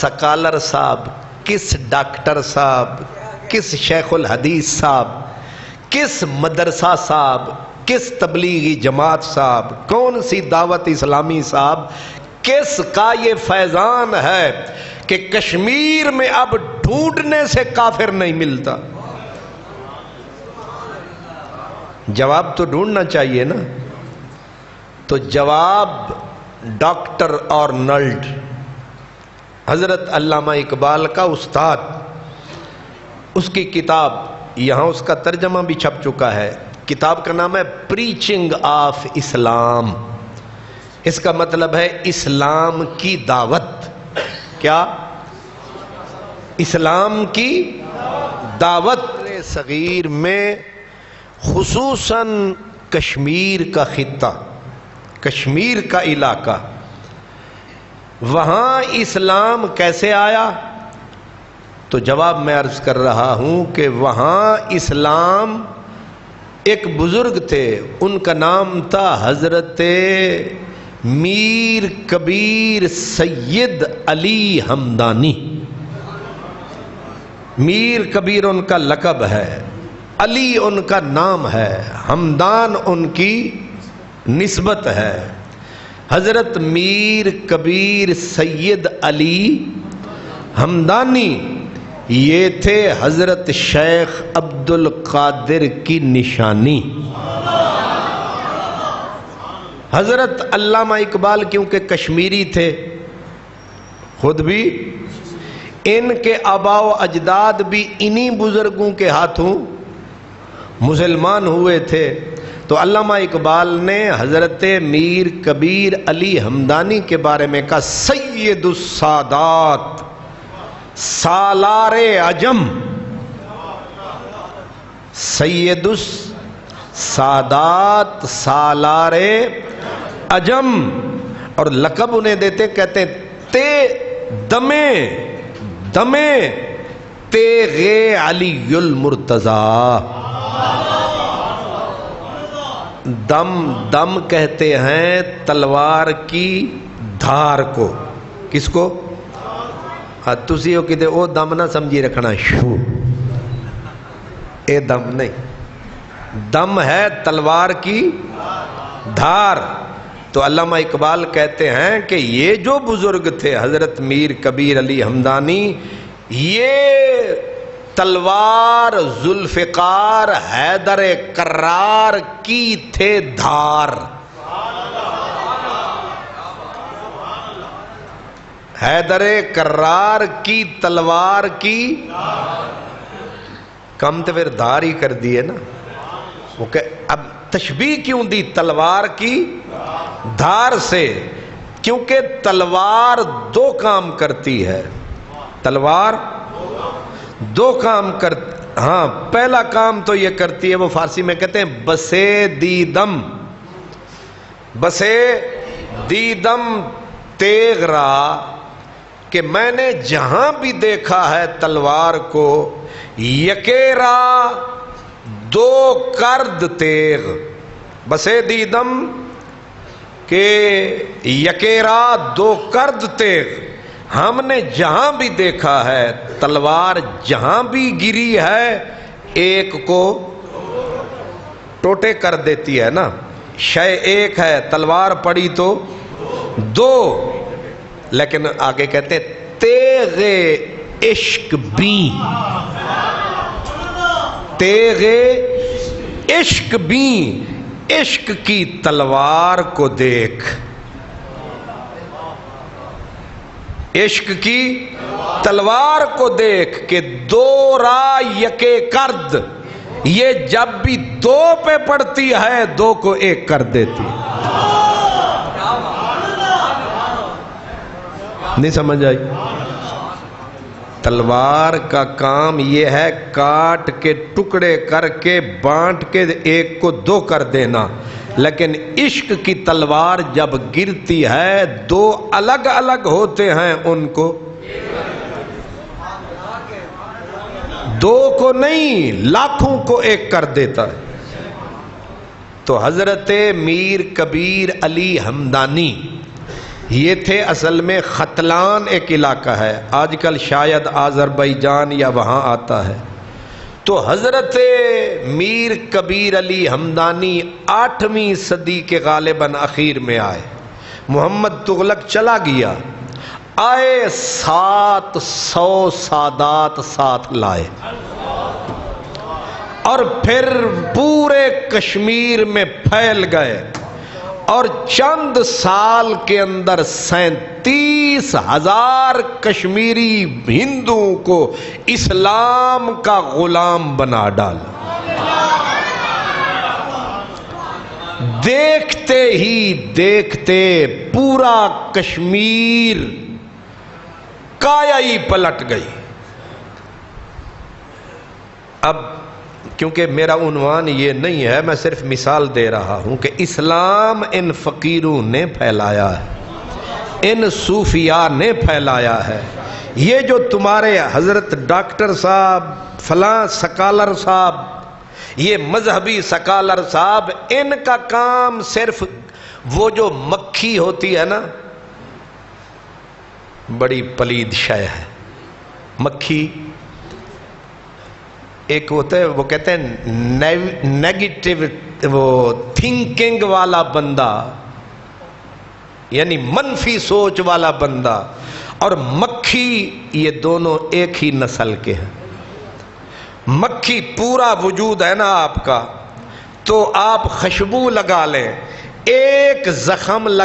Scholar صاحب، کس doctor صاحب، کس شیخ الحدیث صاحب، کس مدرسہ صاحب، کس تبلیغی جماعت صاحب، کون سی دعوت اسلامی صاحب، کس کا یہ فیضان ہے کہ کشمیر میں اب ڈھونڈنے سے کافر نہیں ملتا؟ جواب تو ڈھونڈنا چاہیے نا. تو جواب ڈاکٹر آرنلڈ، حضرت علامہ اقبال کا استاد، اس کی کتاب، یہاں اس کا ترجمہ بھی چھپ چکا ہے. کتاب کا نام ہے پریچنگ آف اسلام. اس کا مطلب ہے اسلام کی دعوت. کیا؟ اسلام کی دعوت. صغیر میں خصوصاً کشمیر کا خطہ، کشمیر کا علاقہ، وہاں اسلام کیسے آیا؟ تو جواب میں عرض کر رہا ہوں کہ وہاں اسلام، ایک بزرگ تھے، ان کا نام تھا حضرت میر کبیر سید علی ہمدانی. میر کبیر ان کا لقب ہے، علی ان کا نام ہے، ہمدان ان کی نسبت ہے. حضرت میر کبیر سید علی ہمدانی یہ تھے حضرت شیخ عبد القادر کی نشانی. حضرت علامہ اقبال کیونکہ کشمیری تھے خود بھی، ان کے آباء و اجداد بھی انہی بزرگوں کے ہاتھوں مسلمان ہوئے تھے. تو علامہ اقبال نے حضرت میر کبیر علی ہمدانی کے بارے میں کہا سید السادات سالار عجم. سید السادات سالار عجم. اور لقب انہیں دیتے، کہتے ہیں تے دمے دمے تیغ علی المرتضی. دم دم کہتے ہیں تلوار کی دھار کو. کس کو؟ تسی ہو کہتے او دم نہ سمجھی رکھنا، شو اے دم نہیں، دم ہے تلوار کی دھار. تو علامہ اقبال کہتے ہیں کہ یہ جو بزرگ تھے حضرت میر کبیر علی ہمدانی، یہ تلوار ذوالفقار حیدر کرار کی تھے دھار. حیدر کرار کی تلوار کی کم تو پھر دھار ہی کر دیے نا. وہ کہ اب تشبیہ کیوں دی تلوار کی دھار سے؟ کیونکہ تلوار دو کام کرتی ہے. تلوار دو کام ہاں، پہلا کام تو یہ کرتی ہے، وہ فارسی میں کہتے ہیں بسے دیدم. بسے دیدم تیغ را، کہ میں نے جہاں بھی دیکھا ہے تلوار کو، یکیرا دو کرد تیغ. بسے دیدم کہ یکیرا دو کرد تیغ، ہم نے جہاں بھی دیکھا ہے تلوار جہاں بھی گری ہے ایک کو ٹوٹے کر دیتی ہے نا. شے ایک ہے، تلوار پڑی تو دو. لیکن آگے کہتے ہیں تیغ عشق بھی، تیغ عشق بھی، عشق کی تلوار کو دیکھ. عشق کی تلوار کو دیکھ کہ دو را یکے کرد، یہ جب بھی دو پہ پڑتی ہے دو کو ایک کر دیتی. نہیں سمجھ آئی؟ تلوار کا کام یہ ہے کاٹ کے ٹکڑے کر کے بانٹ کے ایک کو دو کر دینا. لیکن عشق کی تلوار جب گرتی ہے دو الگ الگ ہوتے ہیں، ان کو دو کو نہیں لاکھوں کو ایک کر دیتا ہے. تو حضرت میر کبیر علی ہمدانی یہ تھے اصل میں ختلان، ایک علاقہ ہے، آج کل شاید آذربائیجان یا وہاں آتا ہے۔ تو حضرت میر کبیر علی ہمدانی 8ویں صدی کے غالباً اخیر میں آئے، محمد تغلق چلا گیا، آئے 700 سادات ساتھ لائے، اور پھر پورے کشمیر میں پھیل گئے، اور چند سال کے اندر 37,000 کشمیری ہندوؤں کو اسلام کا غلام بنا ڈالا۔ دیکھتے ہی دیکھتے پورا کشمیر کایا ہی پلٹ گئی۔ اب کیونکہ میرا عنوان یہ نہیں ہے، میں صرف مثال دے رہا ہوں کہ اسلام ان فقیروں نے پھیلایا ہے، ان صوفیاء نے پھیلایا ہے۔ یہ جو تمہارے حضرت ڈاکٹر صاحب، فلاں سکالر صاحب، یہ مذہبی سکالر صاحب، ان کا کام صرف وہ جو مکھی ہوتی ہے نا، بڑی پلید شے ہے مکھی، ایک ہوتا ہے وہ کہتے ہیں نیگیٹو وہ تھنکنگ والا بندہ، یعنی منفی سوچ والا بندہ، اور مکھی، یہ دونوں ایک ہی نسل کے ہیں۔ مکھی پورا وجود ہے نا آپ کا، تو آپ خوشبو لگا لیں، ایک زخم